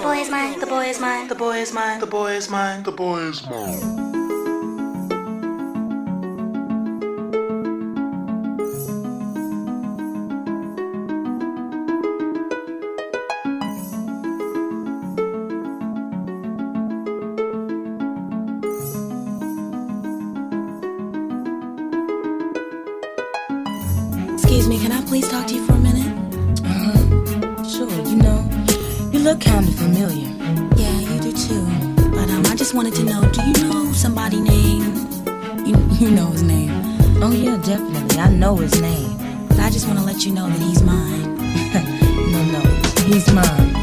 boy is mine, the boy is mine, the boy is mine, the boy is mine, the boy is mine. Excuse me, can I please talk to you for a minute? Sure, you look kinda familiar. Yeah, you do too. But I just wanted to know, do you know somebody named... You know his name. Oh yeah, definitely, I know his name. But I just want to let you know that he's mine. No, he's mine.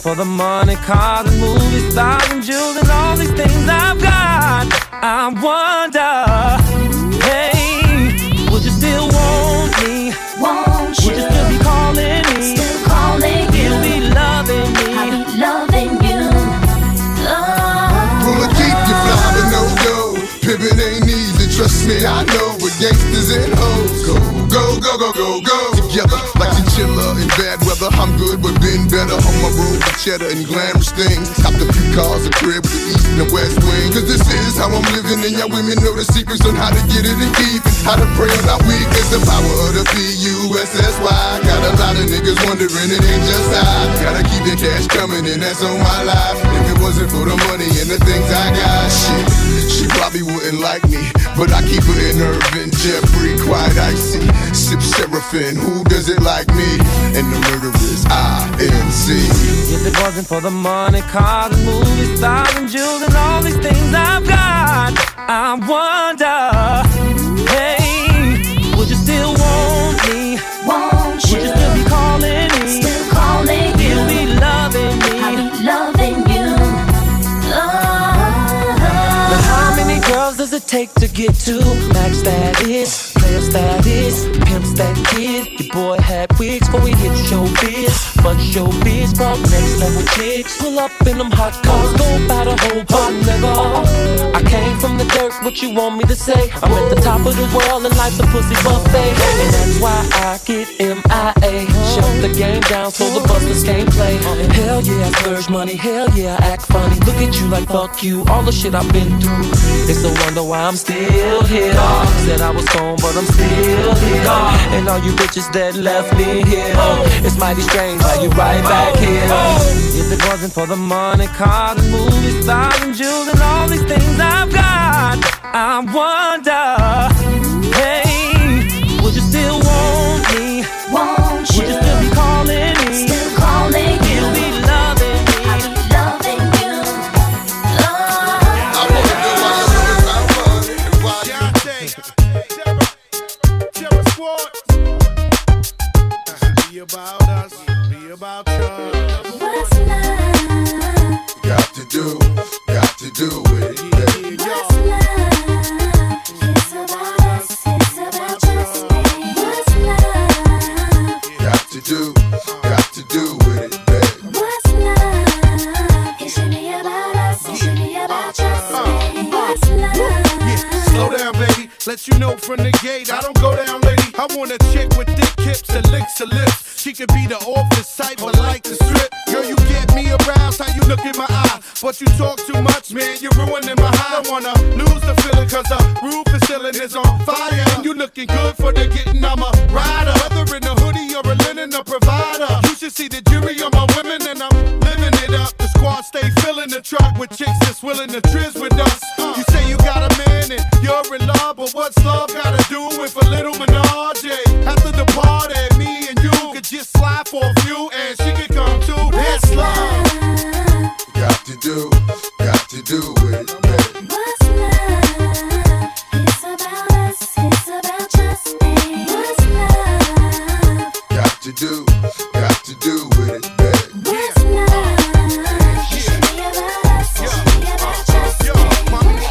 For the money, cars and movies, stars and jewels and all these things I've got, I wonder, hey, would you still want me? Won't you? Would you still be calling me? Still calling you. You'll be loving me. I'll be loving you. Oh. Pull a deep, you fly, but no go. Pimpin' ain't easy, trust me, I know. But gangsters and hoes go together like chinchilla in bad weather. I'm good, but been better on my road with cheddar and glamorous things. Copped a few cars, a crib with the east and the west wing. Cause this is how I'm living, and y'all women know the secrets on how to get it and keep it. How to pray on our weakness, the power of the P-U-S-S-Y. Got a lot of niggas wondering, it ain't just I. Gotta keep the cash coming, and that's on my life. If it wasn't for the money and the things I got, shit, she probably wouldn't like me. But I keep her in Irvin, Jeffrey, quite icy. Sip Seraphim, who does it like me? And the murder is I-N-C. If it wasn't for the money, cars and movies, stars and jewels and all these things I've got, I wonder, hey, would you still want me? Won't you? Would you still be calling me? Still calling you. You'll be loving me. I'll be loving you. But how many girls does it take to get to max status, player status, pimp stat kid? Your boy had wigs before we hit showbiz. But showbiz brought next level chicks. Pull up in them hot cars, go by the whole bar, nigga. I came from the dirt, what you want me to say? I'm at the top of the world and life's a pussy buffet. And that's why I get MIA. Shut the game down so the busters can't play. Hell yeah, I splurge money, hell yeah, I act funny. Look at you like fuck you, all the shit I've been through. It's a wonder why I'm still here. Said I was gone, but I'm still here. And all you bitches that left me here, it's mighty strange how you right back here. If it wasn't for the money, cars and movies, stars and jewels and all these things I've got, I wonder, hey, would you still want me? Won't you? Would you still be calling me? Still calling you. You'll be loving me. I'll be loving you. I wanna know why you always have fun and why Terror Squad. Be about us, be about you. What's love? got to do it. What's love? It's about us, it's about just me. What's love? Got to do got to do with it, baby. What's love? It should be about us. It should be about just me. What's love? Yeah, slow down, baby. Let you know from the gate, I don't go down, lady. I want a chick with thick hips and licks her lips. She could be the office type, but like to strip. Girl, you get me aroused, how you look in my eye. But you talk too much, man, you're ruining my high. I wanna lose the feeling, cause the roof is ceiling is on fire. And you looking good for the getting, I'm a rider. Whether in a hoodie or a linen, a provider. You should see the jury on my women, and I'm living it up. The squad stay filling the truck with chicks that's willing to trizz with us. You say you got a man and you're in love, but what's love gotta do with a little menage? After the party, me and you could just slide for a few, and she could come too. That's love. Got to do with it, baby. What's love? It's about us. It's about just me. What's love? Got to do with it, baby. What's love? It should be about us. It should be about just me.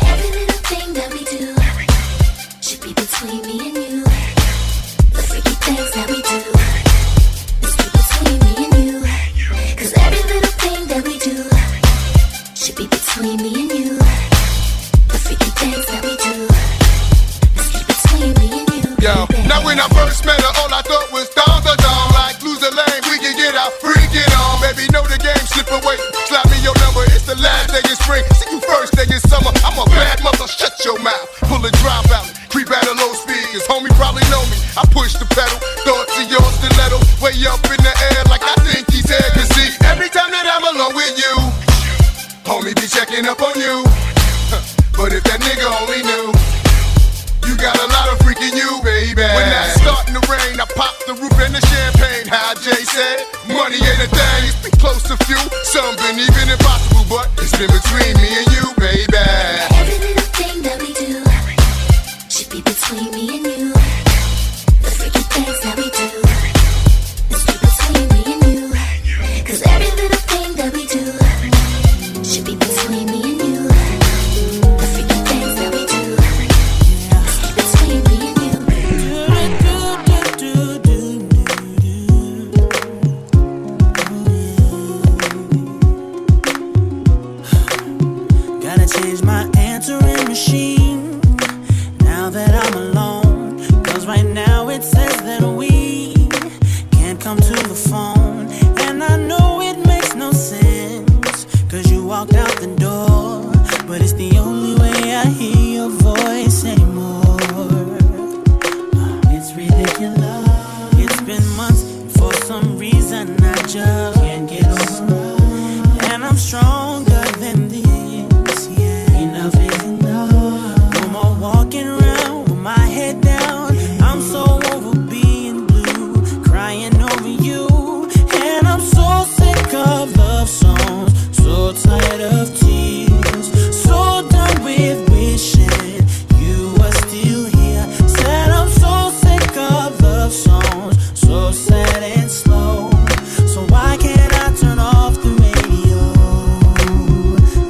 Every little thing that we do should be between me and you. The freaky things that we do is be between me and you. Cause every little thing that we do should be between me and you. The freaky things that we do is be between me and you. Yo, now when I first met her, all I thought was down the dawn. Like lose a lane, we can get out, freak it on. Baby, know the game, slip away. Slap me your number, it's the last day in spring. See you first day in summer, I'm a bad mother, shut your mouth. Pull a drop out, creep at a low speed. Cause homie probably know me, I push the pedal. Thoughts of your stiletto, way up in the air like I think he's there. Cause see, every time that I'm alone with you, homie be checking up on you. But if that nigga only knew, you got a lot of freaking you, baby. When that's starting to rain, I pop the roof and the champagne. How Jay said, money ain't a thing, it's been close to few. Some been even impossible, but it's been between me and you, baby. Every little thing that we do should be between me and you. The freaky things that we do is be between me and you. Cause every little thing that we do should be between me and you. The freaky things that we do is be between me and you. Gotta change my answering machine now that I'm alone. Cause right now it says that we can't come to the phone. And I know it makes no sense, cause you walked out the door. But it's the only way I hear your voice anymore. It's ridiculous. It's been months, for some reason I just can't get over. And I'm stronger than this. Enough is enough. No more walking around with my head down. I'm so over being blue, crying over you. And I'm so sick of love songs, so tired of tears, so done with wishing you were still here. Said I'm so sick of love songs, so sad and slow. So why can't I turn off the radio?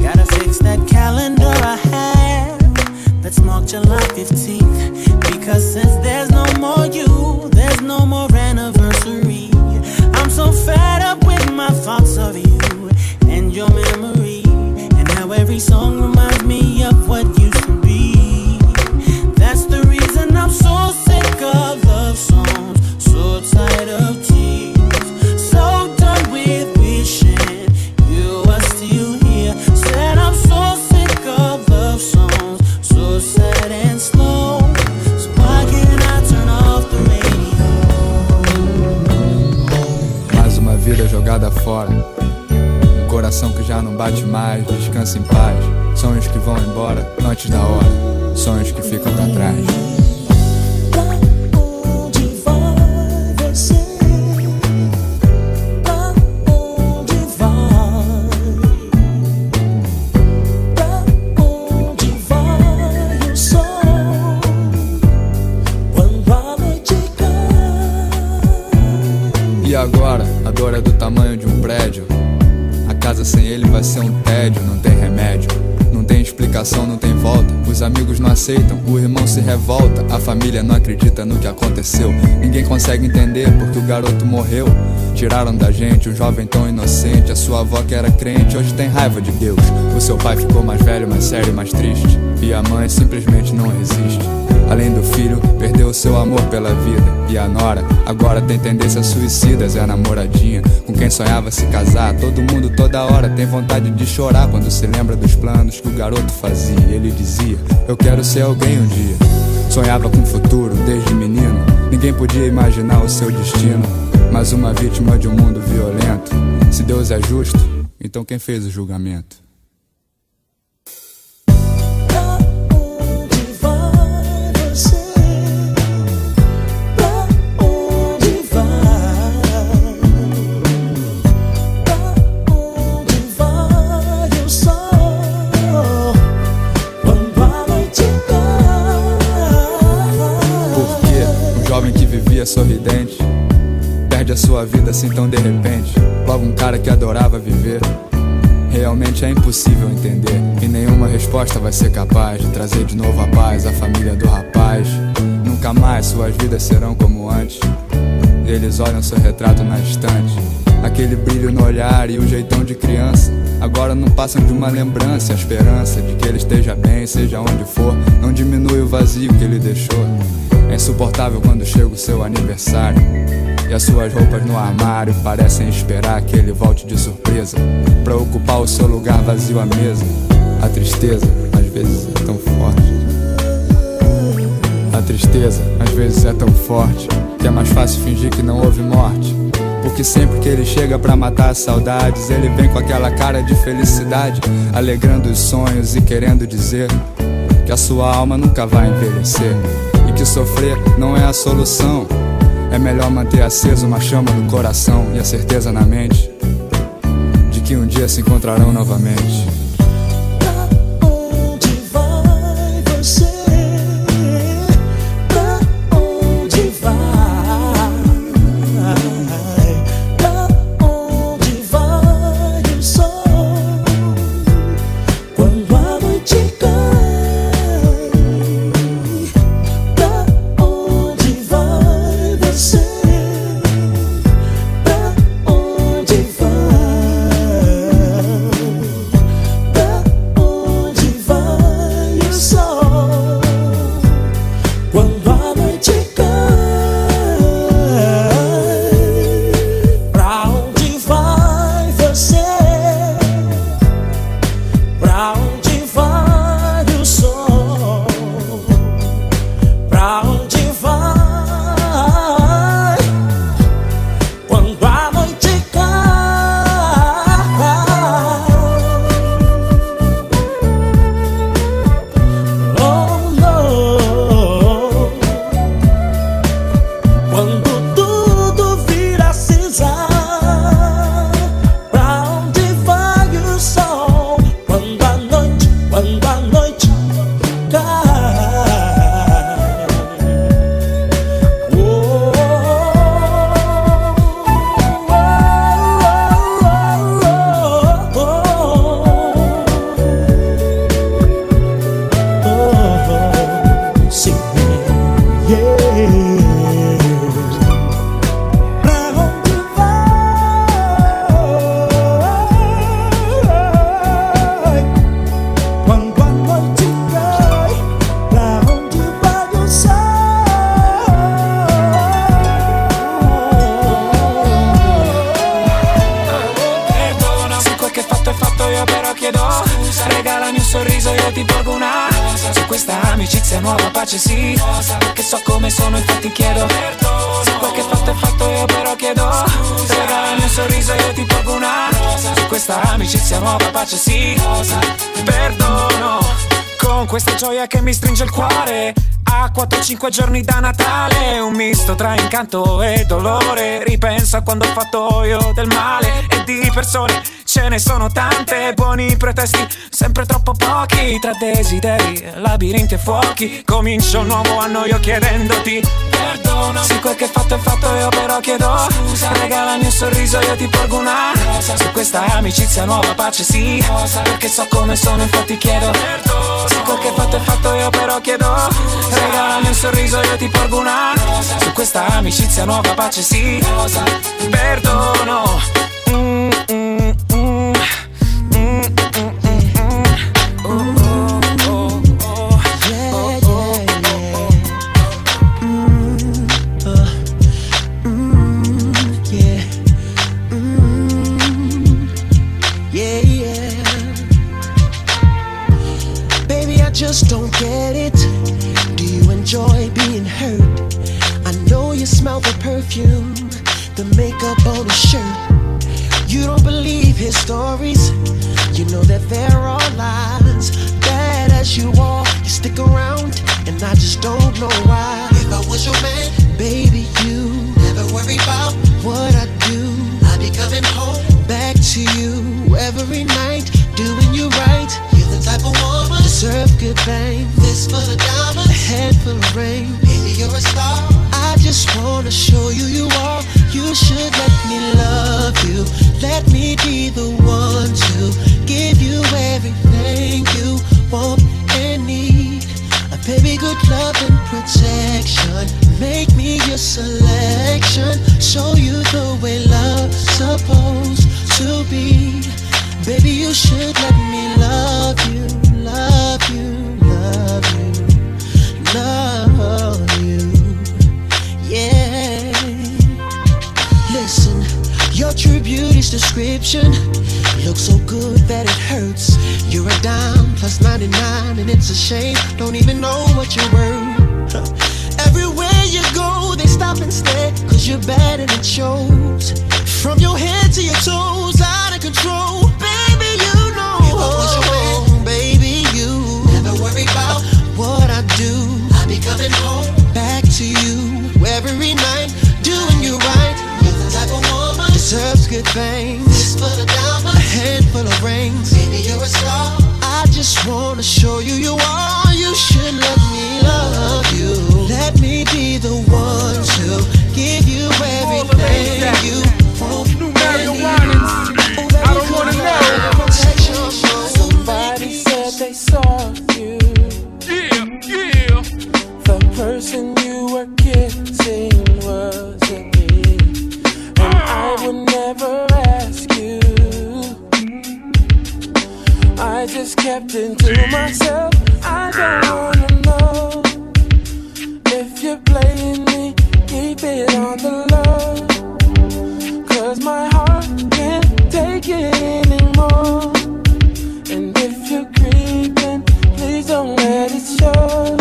Gotta fix that calendar I have that's marked July 15th. Because since there's no more you, there's no more anniversary. I'm so fed up with my thoughts of you and your memory, and how every song reminds me of what used to be. That's the reason I'm so sick of love songs, so tired of tears, so done with wishing you were still here. Said I'm so sick of love songs, so sad and slow. So why can't I turn off the radio? Mais uma vida jogada fora, um coração que já não bate mais, descansa em paz. Sonhos que vão embora antes da hora, sonhos que ficam pra trás. Onde vai você? Pra onde vai? Pra onde vai o sol quando a noite cai? E agora, a dor é do tamanho de um prédio. A casa sem ele vai ser um tédio, não tem remédio. Não tem explicação, não tem volta. Os amigos não aceitam, o irmão se revolta. A família não acredita no que aconteceu. Ninguém consegue entender porque o garoto morreu. Tiraram da gente um jovem tão inocente. A sua avó que era crente hoje tem raiva de Deus. O seu pai ficou mais velho, mais sério e mais triste. E a mãe simplesmente não resiste. Além do filho, perdeu o seu amor pela vida. E a nora agora tem tendências suicidas. É a namoradinha com quem sonhava se casar. Todo mundo toda hora tem vontade de chorar quando se lembra dos planos que o garoto fazia. Ele dizia, eu quero ser alguém um dia. Sonhava com o futuro desde menino. Ninguém podia imaginar o seu destino. Mas uma vítima de um mundo violento. Se Deus é justo, então quem fez o julgamento? Sorridente, perde a sua vida assim tão de repente. Logo um cara que adorava viver. Realmente é impossível entender. E nenhuma resposta vai ser capaz de trazer de novo a paz à família do rapaz. Nunca mais suas vidas serão como antes. Eles olham seu retrato na estante. Aquele brilho no olhar e o jeitão de criança agora não passam de uma lembrança. A esperança de que ele esteja bem, seja onde for, não diminui o vazio que ele deixou. É insuportável quando chega o seu aniversário e as suas roupas no armário parecem esperar que ele volte de surpresa pra ocupar o seu lugar vazio à mesa. A tristeza às vezes é tão forte. A tristeza às vezes é tão forte que é mais fácil fingir que não houve morte. Porque sempre que ele chega pra matar as saudades, ele vem com aquela cara de felicidade, alegrando os sonhos e querendo dizer que a sua alma nunca vai envelhecer. E que sofrer não é a solução. É melhor manter acesa uma chama no coração e a certeza na mente de que um dia se encontrarão novamente. Pra onde vai você? Pra onde vai? Pra onde vai o sol? Quando a noite cai. Nuova pace sì, perché so come sono infatti chiedo perdono. Se quel che fatto è fatto io però chiedo se regala il mio sorriso io ti porgo una rosa. Su questa amicizia nuova pace sì, perdono. Con questa gioia che mi stringe il cuore a 4-5 giorni da Natale, un misto tra incanto e dolore. Ripenso a quando ho fatto io del male e di persone Ce ne sono tante, buoni pretesti, sempre troppo pochi. Tra desideri, labirinti e fuochi, comincio un nuovo anno io chiedendoti perdono. Sì, quel che fatto è fatto, io però chiedo scusa. Regalami un sorriso, io ti porgo una rosa. Su questa amicizia nuova pace sì, perché so come sono, infatti chiedo perdono. Sì, quel che fatto è fatto, io però chiedo scusa. Regalami un sorriso, io ti porgo una rosa. Su questa amicizia nuova pace sì, perdono. Just don't get it. Do you enjoy being hurt? I know you smell the perfume, the makeup on his shirt. You don't believe his stories. You know that there are lies. Bad as you are, you stick around, and I just don't know why. If I was your man, baby, you never worry about what I do. I'll be coming home back to you every night, doing you right. You're the type of woman deserve good fame. This full of diamonds, a head full of rain. Baby, you're a star. I just wanna show you you are. You should let me love you. Let me be the one to give you everything you want and need. A baby, good love and protection. Make me your selection. Show you the way love's supposed to be. Baby, you should let me love you, love you, love you, love you, yeah. Listen, your true beauty's description looks so good that it hurts. You're a dime plus 99 and it's a shame, don't even know what you're worth. Everywhere you go, they stop and stare, cause you're bad and it shows. From your head to your toes, out of control. Baby, you know. If I was your man, baby, you never worry about what I do. I'll be coming home back to you every night, doing you right. You're the type of woman deserves good things. This full of diamonds, a handful of rings. Baby, you're a star. I just wanna show you you are. You should let me love you. Let me be the one to give you everything you want. Mario Winans, I don't wanna know. Somebody said they saw you. Yeah. The person you were kissing wasn't me, and I would never ask you. I just kept it to myself. I don't wanna know if you're playing me. Keep it on the low, 'cause my heart can't take it anymore. And if you're creeping, please don't let it show.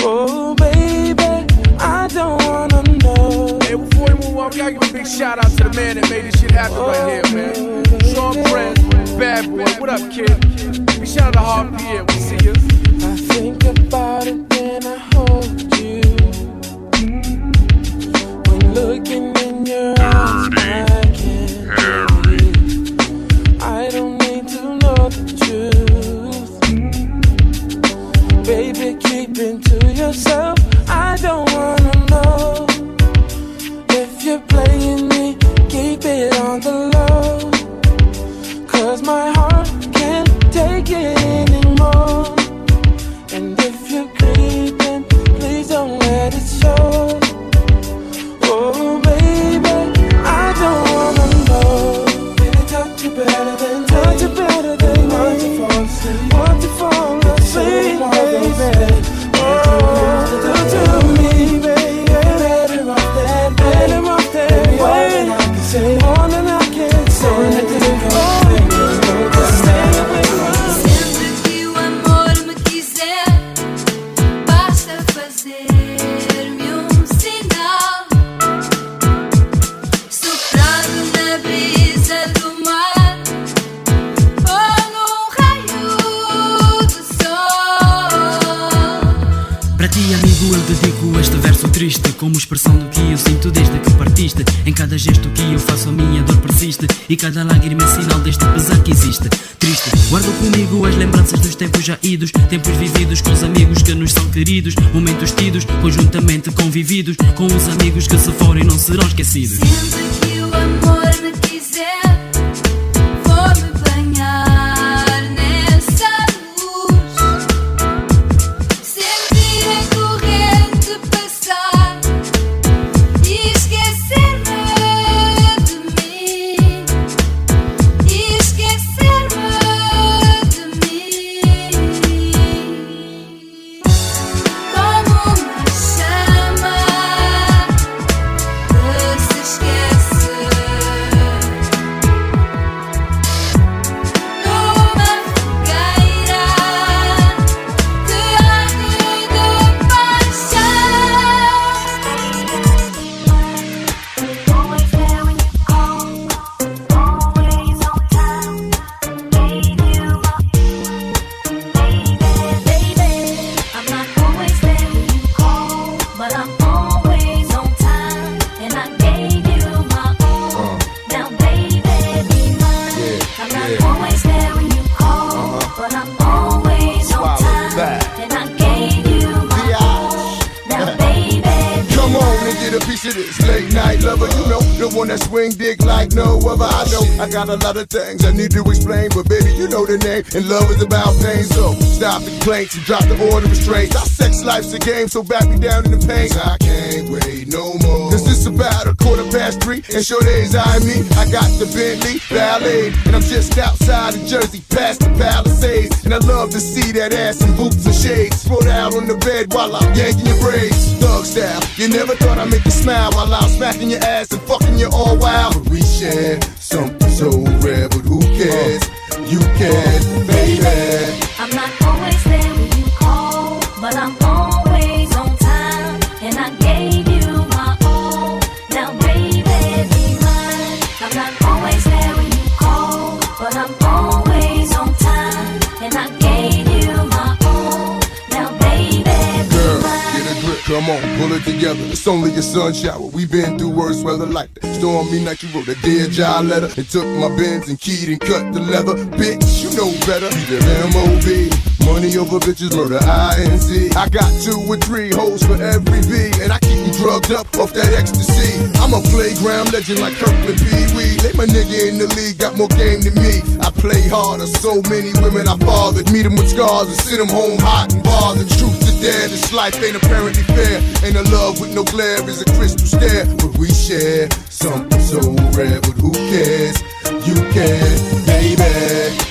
Oh baby, I don't wanna know. Hey, before we move on, we gotta give a big shout out to the man that made this shit happen right here, man. Sean Brent, Bad Boy, what up, kid? Big shout out to Hard PM, we see you. I think about it when I hold you. When looking in your eyes, I can't breathe. I don't need to know the truth. Baby, keep it to yourself. I don't wanna know if you're playing me. Keep it on the low, 'cause my heart can't take it anymore. And if you're creeping, please don't let it show. Oh baby, I don't wanna know. Baby, touch you better than me. Want to fall asleep, baby. Oh, do to me, baby. Better off that way. More than I can say. Sempre que o amor me quiser, basta fazer-me sinal. Soprando na brisa do mar, ou num raio do sol. Para ti, amigo, eu dedico este verso triste, como expressão do que eu sinto desde que partiste. Em cada gesto que eu faço, a minha dor persiste, e cada lágrima é sinal deste pesar que existe. Triste, guardo comigo as lembranças dos tempos já idos, tempos vividos com os amigos que nos são queridos, momentos tidos, conjuntamente convividos, com os amigos que se forem não serão esquecidos. Sempre que o amor me quiser, vou me banhar nessa luz, sentir a corrente passar e esquecer-me de mim, e esquecer-me de mim, como uma chama que se esquece numa fogueira que arde de paixão. Always there when you call, always on time. Gave you my baby. I'm not always there when you call, but I'm always on time, and I gave you my all. Now, baby, be mine. I'm not always there when you call, but I'm always on time, and I gave you my all. Now, baby, Come on and get a piece of this late night lover. You know, the one that swing dick like no other. I know I got a lot of things I need to explain, but baby, you know the name, and love is about pain. So stop the complaints and drop the order of restraints. Our sex life's a game, so back me down in the pain. I can't wait no more. Cause it's about 3:15, and sure days I me. I got the Bentley Ballet, and I'm just outside of Jersey, past the Palisades. And I love to see that ass in boots and shades. Throw out on the bed while I'm yanking your braids. Thug style, you never thought I'd make you smile while I'm smacking your ass and fucking you all wild. But we share something so rare, but who cares? You care, baby. I'm not always there when you call, but I'm always on time, and I gave you my all. Now, baby, be mine. I'm not always there when you call, but I'm always on time, and I gave you my all. Now, baby, be Girl, mine. get a grip, come on, pull it together. It's only a sun shower. We've been through worse weather like that. Stormy night, you wrote a Dear John letter and took my Benz and keyed and cut the leather. Bitch, you know better. Be the M.O.B. Money over bitches, murder INC. I got 2 or 3 hoes for every V, and I keep you drugged up off that ecstasy. I'm a playground legend like Kirkland Pee Wee. They my nigga in the league, got more game than me. I play harder, so many women I fathered. Meet them with scars and send them home hot and bothered. Truth to dare, this life ain't apparently fair. Ain't a love with no glare is a crystal stare. But we share something so rare, but who cares? You care, baby.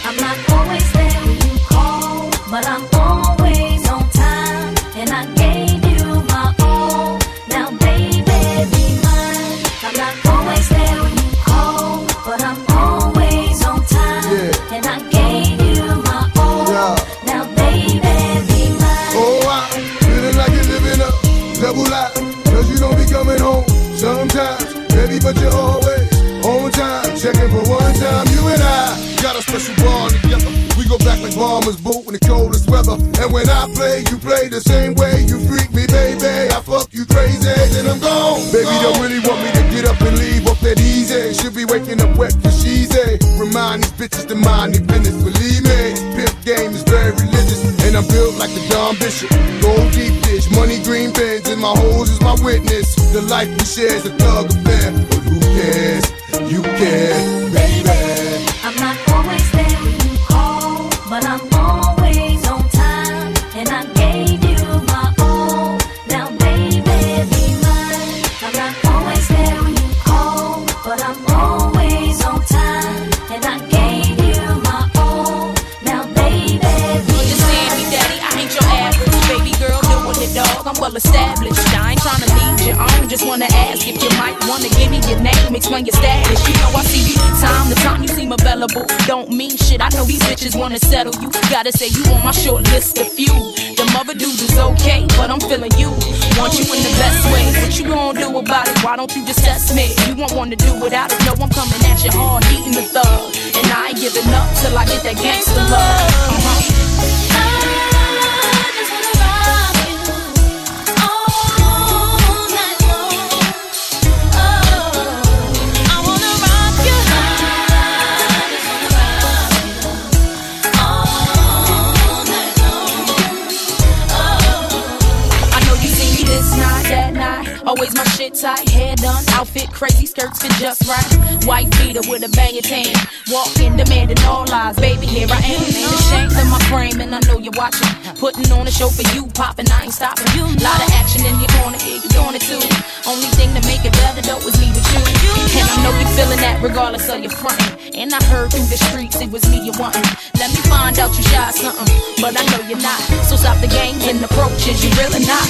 I'm not always there when you call, but I'm always on time, and I gave you my all. Now, baby, be mine. I'm not always there when you call, but I'm always on time, and I gave you my all. Now, baby, be mine. Oh, I'm feeling like you're living a double life, cause you don't be coming home sometimes, baby, but you're always on time. Checking for one time, you and I got a special bond together. We go back like bombers, boot in the coldest weather. And when I play, you play the same way. You freak me, baby, I fuck you crazy, then I'm gone. Baby, don't really want me to get up and leave off that easy. Should be waking up wet for she's a. Remind these bitches to mind their business, believe me. Pimp game is very religious, and I'm built like the Don Bishop. Gold deep dish, money green bins, and my hoes is my witness. The life we share is a thug affair, but who cares? You care, baby. I'm not always there when you call, but I'm always on time, and I gave you my all. Now, baby, be mine. I'm not always there when you call, but I'm always on time, and I gave you my all. Now, baby, be Understand me, daddy, I ain't your average baby girl doing it, dog. I'm well established. I ain't tryna lead you on, just wanna ask if you might wanna give me your name, explain your status. You know I see you time to time, you seem available. Don't mean shit, I know these bitches wanna settle you. Gotta say you on my short list of few. Them other dudes is okay, but I'm feeling you. Want you in the best way. What you gonna do about it? Why don't you just test me? You won't wanna do without it. No, I'm coming at you hard, eating the thug, and I ain't giving up till I get that gangster love. shorts fit just right. White beater with a banging tan. Walking, demanding all lies. Baby, here I am. Ain't ashamed of my frame, and I know you're watching. Putting on a show for you, popping, I ain't stopping. Lot of action in your corner, yeah, you doing it too. Only thing to make it better though is me with you. And I know you feeling that regardless of your frontin'. And I heard through the streets it was me you wantin'. Let me find out you shy something, but I know you're not. So stop the games and approaches, you really not.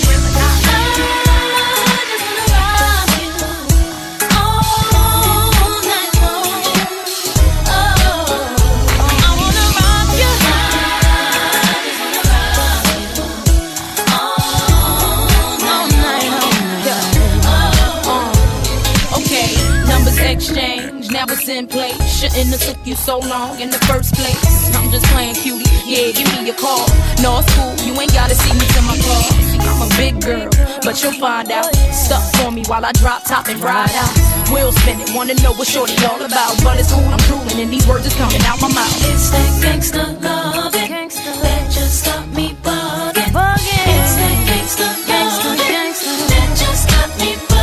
Exchange, now it's in place. Shouldn't have took you so long in the first place. I'm just playing cutie, yeah, give me a call. No, it's cool, you ain't gotta see me to my car. See, I'm a big girl, but you'll find out. Stuck for me while I drop top and ride out. Wheel spinning, wanna know what shorty all about. But it's cool, I'm drooling and these words is coming out my mouth. It's that gangsta loving that just got me bugging. It's that gangsta loving that just got me bugging.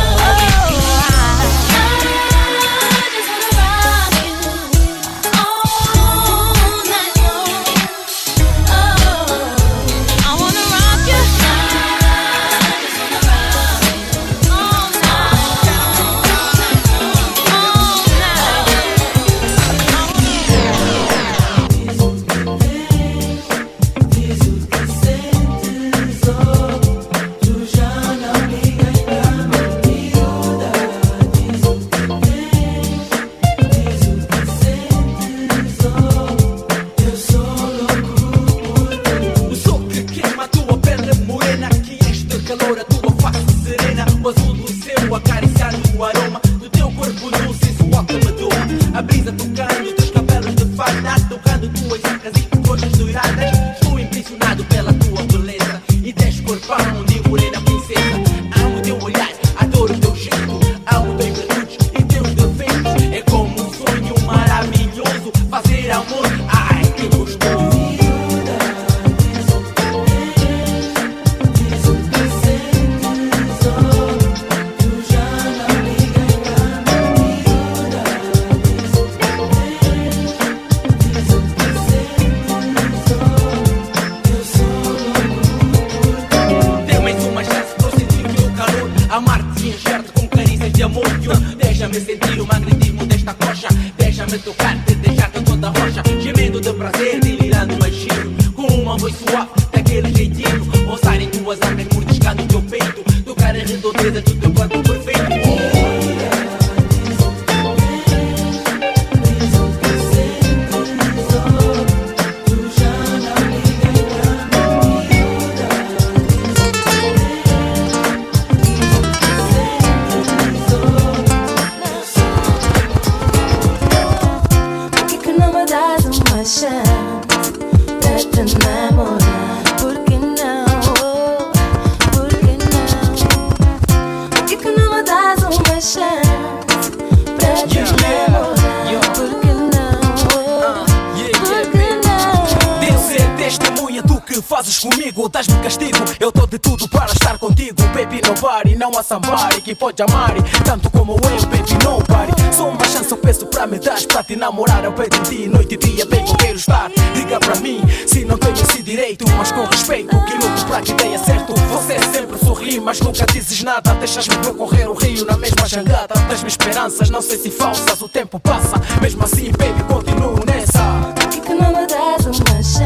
Dás-me castigo, eu dou de tudo para estar contigo. Baby, não pare, não há somebody que pode amar tanto como eu, baby, não pare. Só uma chance eu peço pra me dar, pra te namorar eu peço de ti, noite e dia, baby, eu quero estar. Diga pra mim, se não tenho esse direito, mas com respeito, que luto pra que tenha certo. Você sempre sorri, mas nunca dizes nada. Deixas-me percorrer o rio na mesma jangada. Das-me esperanças, não sei se falsas, o tempo passa. Mesmo assim, baby, continuo nessa. Por que não me das uma chance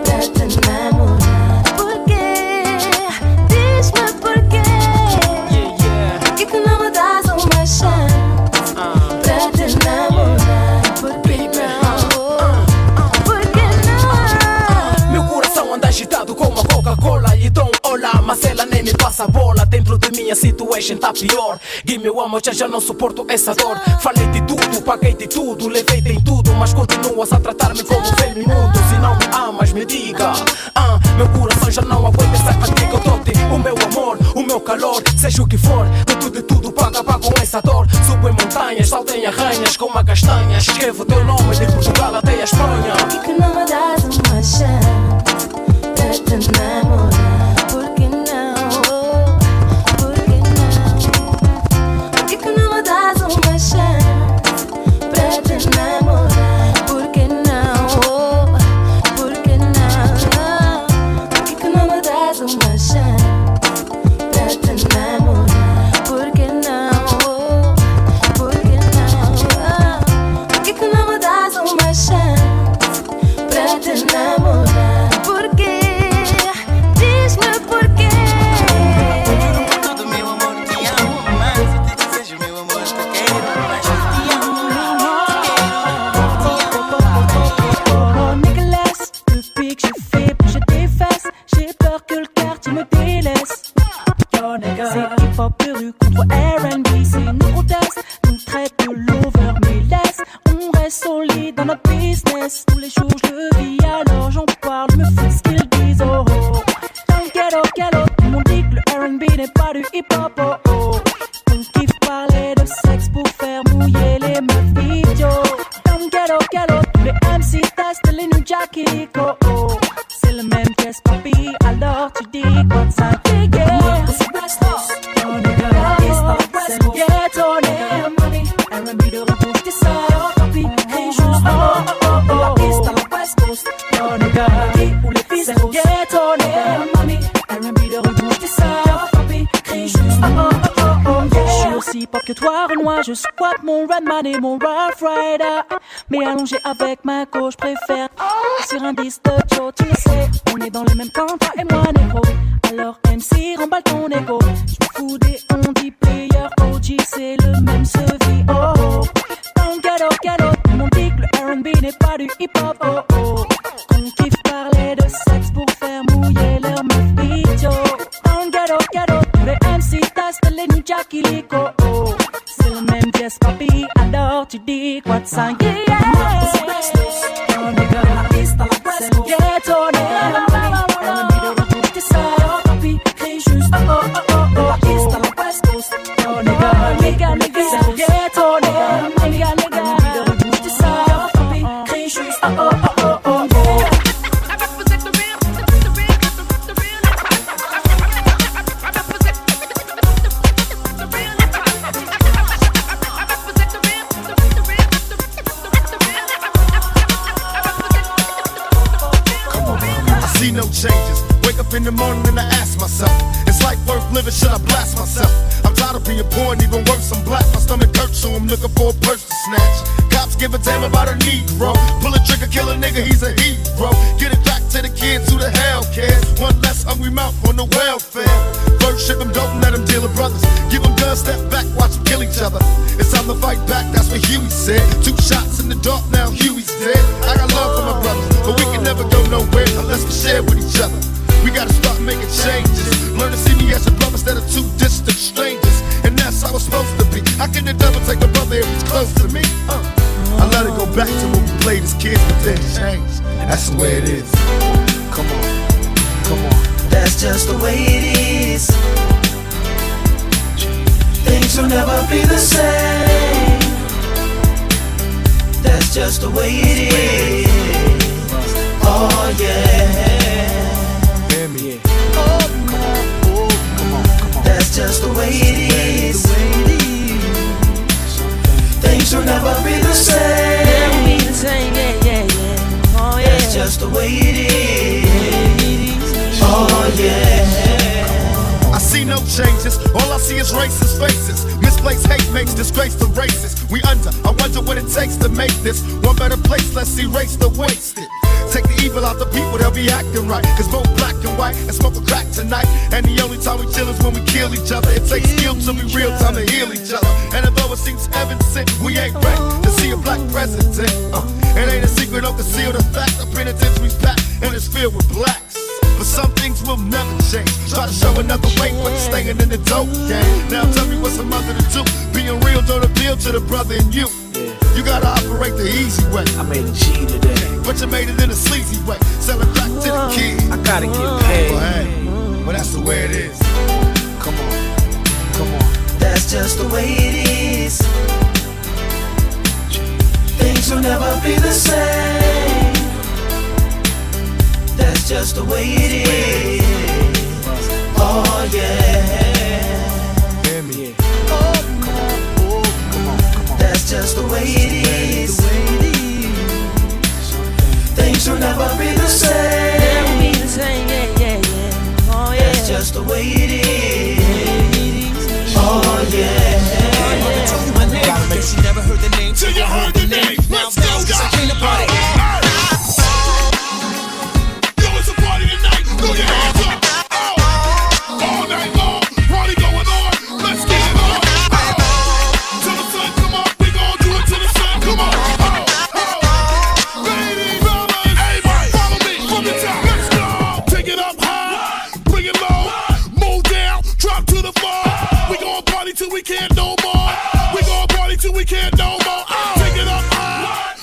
pra te namorar? Agitado como a Coca-Cola e dou um olá, mas ela nem me passa a bola. Dentro de minha situation tá pior. Give me one more chance, já não suporto essa dor. Falei de tudo, paguei de tudo, levei-te em tudo, mas continuas a tratar-me como velho imundo. Se não me amas, me diga. Meu coração já não aguenta essa fatiga. Eu dou-te o meu amor, o meu calor, seja o que for, de tudo paga com essa dor. Subo em montanhas, salto em arranhas com uma castanha. Escrevo teu nome de Portugal até a Espanha. Por que não me das uma chance pra te namorar? Por que não? Por que não? Por que não me das reboot, t'es ça, papi, crie juste oh oh oh oh. La piste à la West Coast, oh nigga, où les filles c'est ghetto, nigga, mami, R&B de reboot, t'es ça, papi, crie juste oh oh oh oh oh. Je suis aussi pop que toi, Renoir, je squatte mon Redman et mon Rough Rider, mais allongé avec ma gauche, préfère sur un disque de Joe, tu le sais, on est dans le même camp, toi et moi, négro. Alors MC, remballe ton ego. J'me fous des on dit player OG, c'est le même sevi. Oh oh, dans le ghetto, tout le monde dit que le R&B n'est pas du hip-hop. Oh oh, qu'on kiffe parler de sexe pour faire mouiller leur meuf idiot. Dans le ghetto, tous les MC testent les New Jack Illico. Oh, c'est le même pièce papi, alors tu dis quoi de ça? Yeah, yeah. Oh nigga, la piste à la presse, c'est le ghetto, nigga. Crie juste oh oh oh oh oh. East à la West Coast, oh nigga, nigga, c'est le ghetto, nigga, c'est ça, papi, crie juste oh oh oh oh oh oh. I see no changes. Wake up in the morning and I ask myself, is life worth living? Should I blast myself? I'm tired of being poor and even worse, I'm black. My stomach hurts, so I'm looking for a purse to snatch. Cops give a damn about a Negro. Pull a trigger, kill a nigga, he's a hero. Get it back to the kids who the hell cares. One less hungry mouth on the welfare. First ship them, don't let them deal with brothers. Give them guns, step back, watch them kill each other. It's time to fight back, that's what Huey said. 2 shots in the dark, now Huey's dead. I got love for my brothers, but we can never go nowhere unless we share with each other. We gotta start making changes. Learn to see me as a brother instead of 2 distant strangers. And that's how it's supposed to be. How can the devil take a brother if he's close to me? I let it go back to when we played as kids, but then it changed. That's the way it is. Come on, come on. That's just the way it is. Things will never be the same. That's just the way it is. Oh yeah. That's just the way it is. Things will never be the same. Oh yeah. That's just the way it is. Oh yeah. I see no changes, all I see is racist faces. Misplaced hate makes disgrace to races. We under, I wonder what it takes to make this one better place. Let's erase the wasted. Take the evil out the people, they'll be acting right. Cause both black and white and smoke a crack tonight. And the only time we chill is when we kill each other. It takes skill to be real time to heal each other. And although it seems heaven sent, we ain't ready to see a black president. It ain't a secret, don't conceal the fact. The penitentiary's packed and it's filled with blacks. But some things will never change. Try to show another way, but it's staying in the dope game. Now tell me what's a mother to do. Being real don't appeal to the brother in you. You gotta operate the easy way. I made a G today, but you made it in a sleazy way. Sell it back to the kid. I gotta get paid. Well, hey, well that's the way it is. Come on, come on. That's just the way it is. Things will never be the same. That's just the way it is. Oh yeah. Hear me. That's just the way it is. Things will never be the same. That's just the way it is. Oh yeah. Tell you my name, guess you never heard the name till you heard the name. Let's go, guys. I came to party. Yo, it's a party tonight. Throw your hands up. All night long, party going on. Let's get it on. Till the sun come up, we gon' do it till the sun come up. Ladies, fellas, everybody, follow me from the top. Let's go. Take it up high, bring it low, move down, drop to the floor. We gon' party till we can't no more. We gon' party till we can't no more. Take it up high,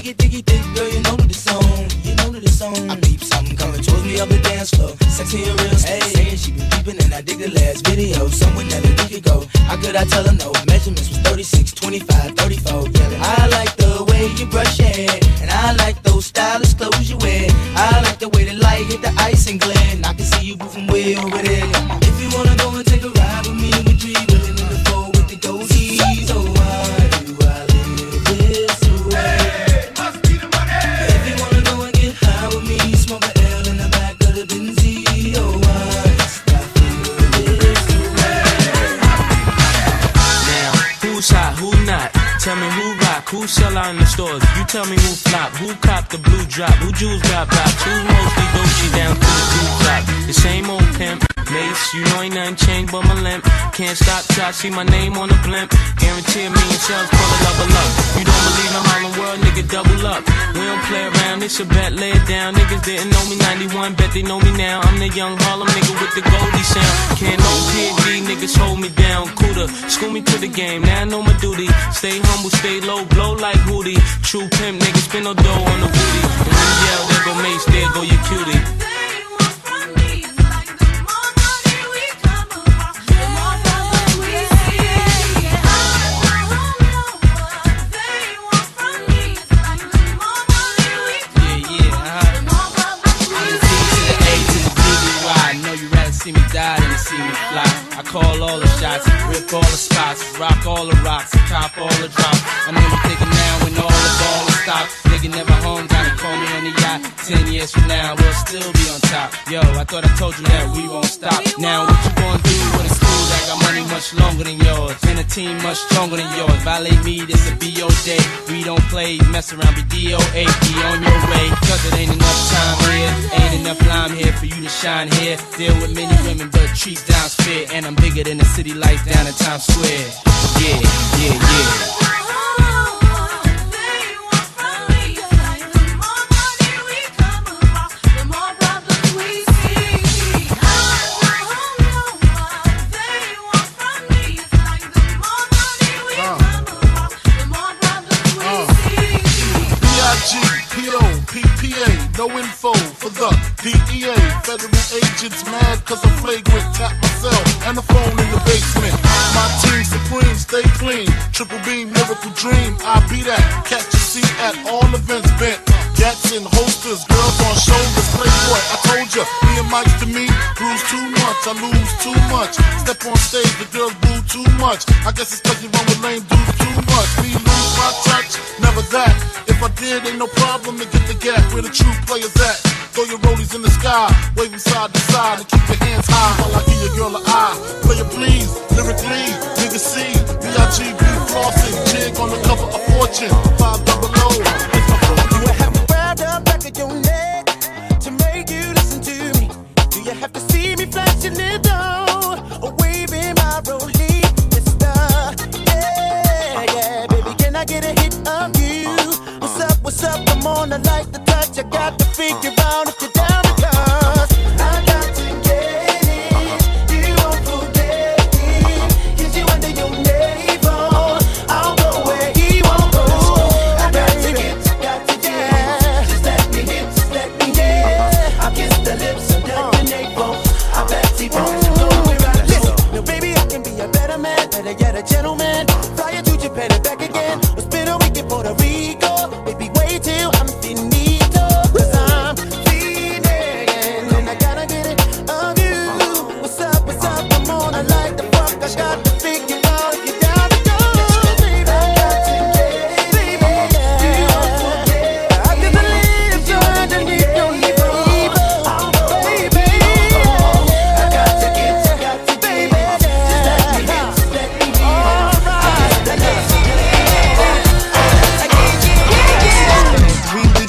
diggy, diggy, dig, girl, you know that it's on. You know that it's on. I peep something coming towards me up the dance floor. Sexy and real, hey, saying she been peeping and I dig the last video. Somewhere that we could go. How could I tell her no? Measurements was 36, 25, 34. Yeah, I like the way you brush your hair, and I like those stylish clothes you wear. I like the way the light hit the ice and glare. I can see you from way over there. If you wanna go and take a ride with me, we three willing in the four with the goldies. Oh, why do I live this way? Must be the money. If you wanna go and get high with me, smoke a L in the back of the Benzie. Oh, why must I feel this way? Now, who's hot, who not? Tell me who rock, who sell out in the stores. You tell me who flop, who cop the blue drop, who jewels got blocks, who's mostly Dolce down to the blue drop. The same old pimp, Mace, you know ain't nothing changed but my limp. Can't stop till I see my name on the blimp. Guarantee a million sales, call it level up. You don't believe in Harlem World, nigga, double up. We don't play around, it's a bet, lay it down. Niggas didn't know me 91, bet they know me now. I'm the young Harlem nigga with the Goldie sound. Can't no PD, niggas hold me down. Cooler, school me to the game, now I know my duty. Stay humble, stay low, blow like Hootie. True pimp, niggas spin no dough on the booty. And when you yell, there go Mace, there go your cutie. See me die than to see me fly. I call all the shots, rip all the spots, rock all the rocks, cop all the drops. I never thinking now when all the ball is stopped. Nigga never home, gotta call me on the yacht. 10 years from now, we'll still be on top. Yo, I thought I told you that we won't stop. Now what you gonna do with a school that got money much longer than yours, and a team much stronger than yours? Violate me, this a B.O. day. We don't play, mess around, be D.O.A. Be on your way, cause it ain't enough time here. Ain't enough lime here for you to shine here. Deal with many women, but treat down's fair. And I'm bigger than the city lights down in Times Square. Yeah, yeah, yeah. No info for the DEA. Federal agents mad cause I'm flagrant. Tap myself and the phone in the basement. My team supreme, stay clean. Triple beam, lyrical dream. I be that. Catch a seat at all events bent. Gats in holsters, girls on shoulders. Playboy, I told ya, me and Mike's to me. Bruise too much, I lose too much. Step on stage, the girls boo too much. I guess it's cause you run with lame dudes too much. Me lose my touch, never that. If I did, ain't no problem to get the gap where the true players at. Throw your rollies in the sky, wave them side to side, and keep your hands high while I give your girl an eye. Player please, lyrically, nigga C, B.I.G.B. flossing, jig on the cover of Fortune, 5 double O. It's my phone. Do I have a round up back of your neck to make you listen to me? Do you have to see me flashing it down or waving my rollie? Mister, yeah, yeah, baby, can I get a hit of you? What's up, I'm on the light, the touch, I got to figure out if you're down because I got to get it, you won't forget it, kiss you under your navel, I'll go where he won't go, I got to get, just let me hit, I'll kiss the lips under your navel, I bet he won't go where I go. Now baby, I can be a better man, better yet a gentleman, fly you to Japan and back again, or spend a week in Puerto Rico, baby, wait till I'm finito, cause I'm feeling, and I gotta get it of you. What's up, I'm on a light the fuck, I got to figure out if you're down to go, baby. I got to get it, baby, you won't forget. I can believe you're underneath your navel, oh, baby. I got to get, baby, just let me hit, alright.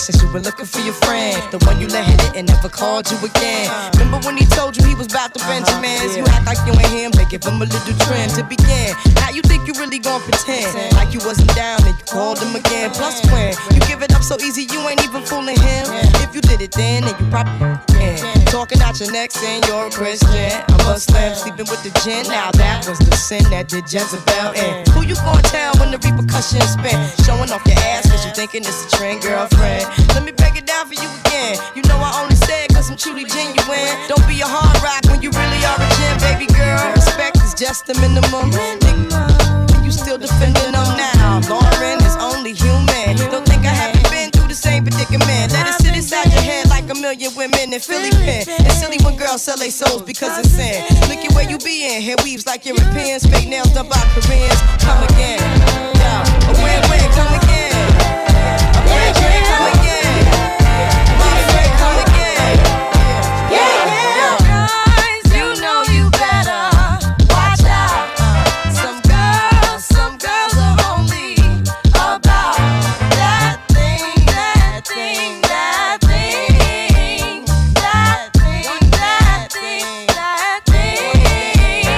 Since you were looking for your friend, the one you let hit it and never called you again. Remember when he told you he was about to Benjamins? You act like you ain't him, they give him a little trim to begin. Now you think you really gon' pretend like you wasn't down and you called him again. Plus when you give it up so easy, you ain't even fooling him. If you did it then you probably can. talking out your neck saying you're a Christian. A Muslim sleeping with the gin. Now that was the sin that did Jezebel in. Who you gonna tell when the repercussions spin? Showing off your ass cause you thinking it's a trend, girlfriend. Let me break it down for you again. You know I only say it cause I'm truly genuine. Don't be a hard rock when you really are a gem, baby girl. Respect is just the minimum. Nigga, you still defending them now. Lauren is only human. Don't think I haven't been through the same predicament. Let it sit inside your head like a million women in Philly pen. It's silly when girls sell their souls because it's sin. Look at where you be in. Hair weaves like Europeans. Fake nails done by Koreans. Come again. Yeah. A win-win. Come again. A win-win. Come again. My friend, come again. Yeah, yeah. Guys, you know you better watch out. Some girls are only about that thing, that thing, that thing, that thing, that thing, that thing.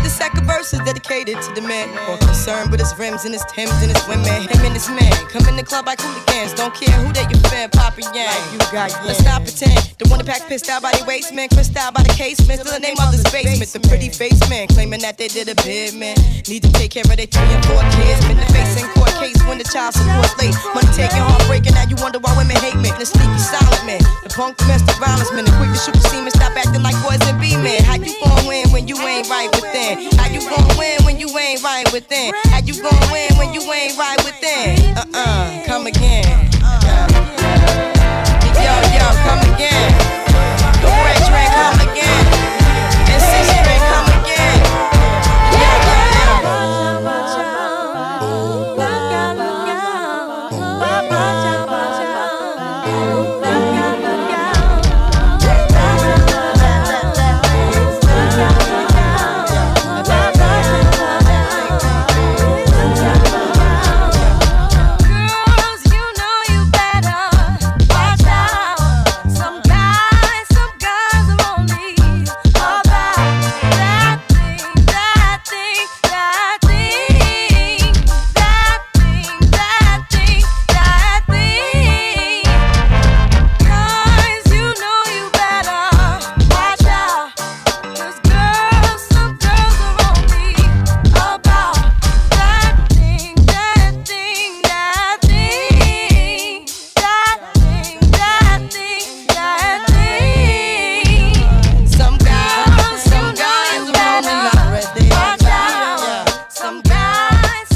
This second verse is dedicated to the man more concerned with his rims and his Timbs and his women. Him and his man come in the club like hooligans. Don't care who they offend, Papa Yang. Like you got Let's not pretend. The one that pack pissed out by the waistman, crissed out by the casement. Still the name of this basement. The pretty face man claiming that they did a bid, man. Need to take care of their 3 and 4 kids. Been the face in court case when the child support's late. Money taking, heartbreaking. Now you wonder why women hate men. The sneaky silent man, the punk domestic violence man, the quick to shoot the semen. Stop acting like boys and be men. How you gon' win when you ain't right within? How you gon' win when you ain't right within? How you gon' win when you ain't right within? Come again. Yo, come again. The red train, come again. And 6 train, come again. Girls, you know you better watch out. Some guys are only about that thing, that thing, that thing, that thing, that thing, that thing. Guys, you know you better watch out. 'Cause some girls are only about that thing, that thing, that thing, that thing, that thing, that thing. Some guys are only watch out. Some guys